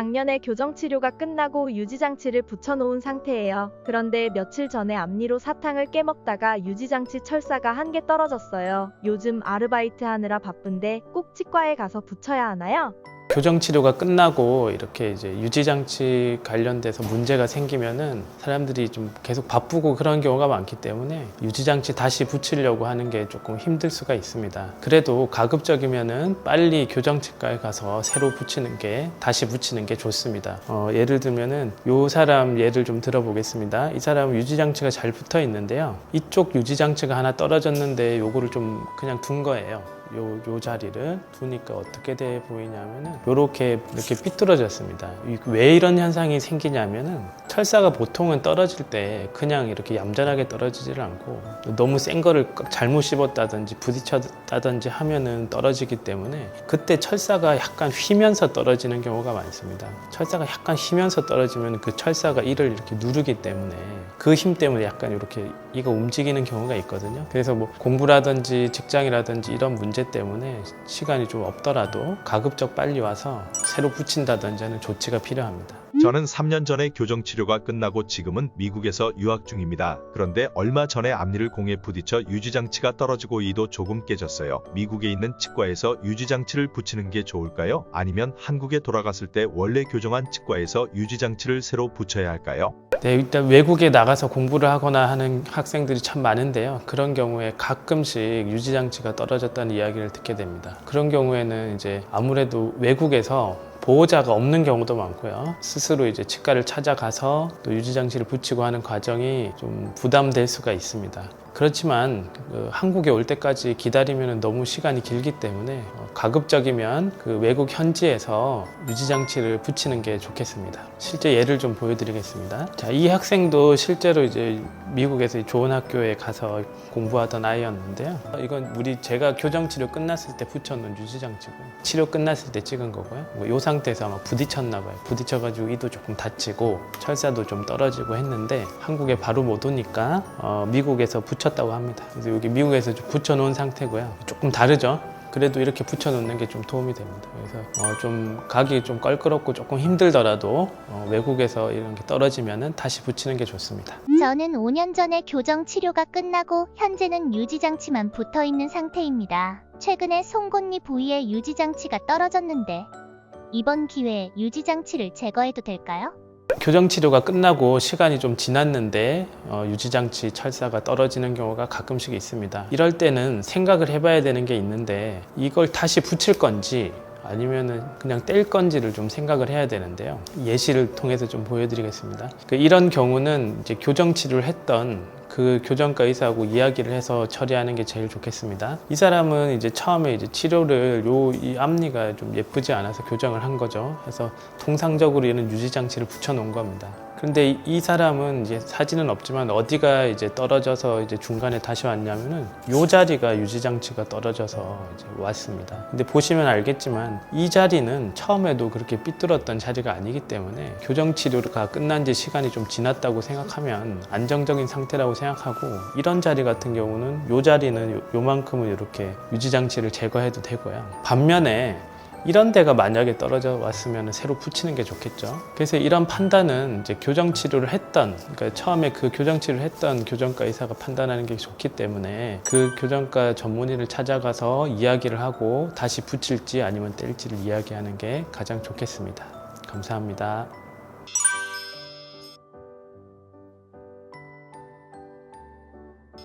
작년에 교정치료가 끝나고 유지장치를 붙여놓은 상태예요. 그런데 며칠 전에 앞니로 사탕을 깨먹다가 유지장치 철사가 한 개 떨어졌어요. 요즘 아르바이트 하느라 바쁜데 꼭 치과에 가서 붙여야 하나요? 교정 치료가 끝나고 이렇게 이제 유지장치 관련돼서 문제가 생기면은 사람들이 좀 계속 바쁘고 그런 경우가 많기 때문에 유지장치 다시 붙이려고 하는 게 조금 힘들 수가 있습니다. 그래도 가급적이면은 빨리 교정치과에 가서 새로 다시 붙이는 게 좋습니다. 예를 들면은 요 사람 예를 좀 들어보겠습니다. 이 사람은 유지장치가 잘 붙어 있는데요. 이쪽 유지장치가 하나 떨어졌는데 요거를 좀 그냥 둔 거예요. 요 자리를 두니까 어떻게 돼 보이냐면은 이렇게 삐뚤어졌습니다. 왜 이런 현상이 생기냐면은 철사가 보통은 떨어질 때 그냥 이렇게 얌전하게 떨어지질 않고 너무 센 거를 잘못 씹었다든지 부딪혔다든지 하면은 떨어지기 때문에 그때 철사가 약간 휘면서 떨어지는 경우가 많습니다. 철사가 약간 휘면서 떨어지면 그 철사가 이를 이렇게 누르기 때문에 그 힘 때문에 약간 이렇게 이가 움직이는 경우가 있거든요. 그래서 뭐 공부라든지 직장이라든지 이런 문제 때문에 시간이 좀 없더라도 가급적 빨리 와서 새로 붙인다든지 하는 조치가 필요합니다. 저는 3년 전에 교정치료가 끝나고 지금은 미국에서 유학 중입니다. 그런데 얼마 전에 앞니를 공에 부딪혀 유지장치가 떨어지고 이도 조금 깨졌어요. 미국에 있는 치과에서 유지장치를 붙이는 게 좋을까요? 아니면 한국에 돌아갔을 때 원래 교정한 치과에서 유지장치를 새로 붙여야 할까요? 네, 일단 외국에 나가서 공부를 하거나 하는 학생들이 참 많은데요. 그런 경우에 가끔씩 유지장치가 떨어졌다는 이야기를 듣게 됩니다. 그런 경우에는 이제 아무래도 외국에서 보호자가 없는 경우도 많고요. 스스로 이제 치과를 찾아가서 또 유지장치를 붙이고 하는 과정이 좀 부담될 수가 있습니다. 그렇지만 한국에 올 때까지 기다리면 너무 시간이 길기 때문에 가급적이면 그 외국 현지에서 유지장치를 붙이는 게 좋겠습니다. 실제 예를 좀 보여드리겠습니다. 자, 이 학생도 실제로 이제 미국에서 좋은 학교에 가서 공부하던 아이였는데요. 이건 제가 교정치료 끝났을 때 붙여놓은 유지장치고 치료 끝났을 때 찍은 거고요. 이 상태에서 아마 부딪혔나 봐요. 부딪혀가지고 이도 조금 다치고 철사도 좀 떨어지고 했는데 한국에 바로 못 오니까 미국에서 붙였다고 합니다. 그래서 여기 미국에서 좀 붙여놓은 상태고요. 조금 다르죠? 그래도 이렇게 붙여놓는 게 좀 도움이 됩니다. 그래서 좀 가기 좀 껄끄럽고 조금 힘들더라도 외국에서 이런 게 떨어지면은 다시 붙이는 게 좋습니다. 저는 5년 전에 교정 치료가 끝나고 현재는 유지장치만 붙어 있는 상태입니다. 최근에 송곳니 부위에 유지장치가 떨어졌는데 이번 기회에 유지장치를 제거해도 될까요? 교정치료가 끝나고 시간이 좀 지났는데 유지장치 철사가 떨어지는 경우가 가끔씩 있습니다. 이럴 때는 생각을 해봐야 되는 게 있는데 이걸 다시 붙일 건지 아니면은 그냥 뗄 건지를 좀 생각을 해야 되는데요. 예시를 통해서 좀 보여드리겠습니다. 이런 경우는 이제 교정치료를 했던 그 교정과 의사하고 이야기를 해서 처리하는 게 제일 좋겠습니다. 이 사람은 이제 처음에 이제 치료를 이 앞니가 좀 예쁘지 않아서 교정을 한 거죠. 그래서 통상적으로 얘는 유지장치를 붙여 놓은 겁니다. 그런데 이 사람은 이제 사진은 없지만 어디가 이제 떨어져서 이제 중간에 다시 왔냐면은 요 자리가 유지장치가 떨어져서 이제 왔습니다. 근데 보시면 알겠지만 이 자리는 처음에도 그렇게 삐뚤었던 자리가 아니기 때문에 교정치료가 끝난 지 시간이 좀 지났다고 생각하면 안정적인 상태라고 생각하고 이런 자리 같은 경우는 요 자리는 요만큼은 이렇게 유지장치를 제거해도 되고요. 반면에 이런 데가 만약에 떨어져 왔으면 새로 붙이는 게 좋겠죠. 그래서 이런 판단은 이제 교정치료를 했던, 그러니까 처음에 그 교정치료를 했던 교정과 의사가 판단하는 게 좋기 때문에 그 교정과 전문의를 찾아가서 이야기를 하고 다시 붙일지 아니면 뗄지를 이야기하는 게 가장 좋겠습니다. 감사합니다.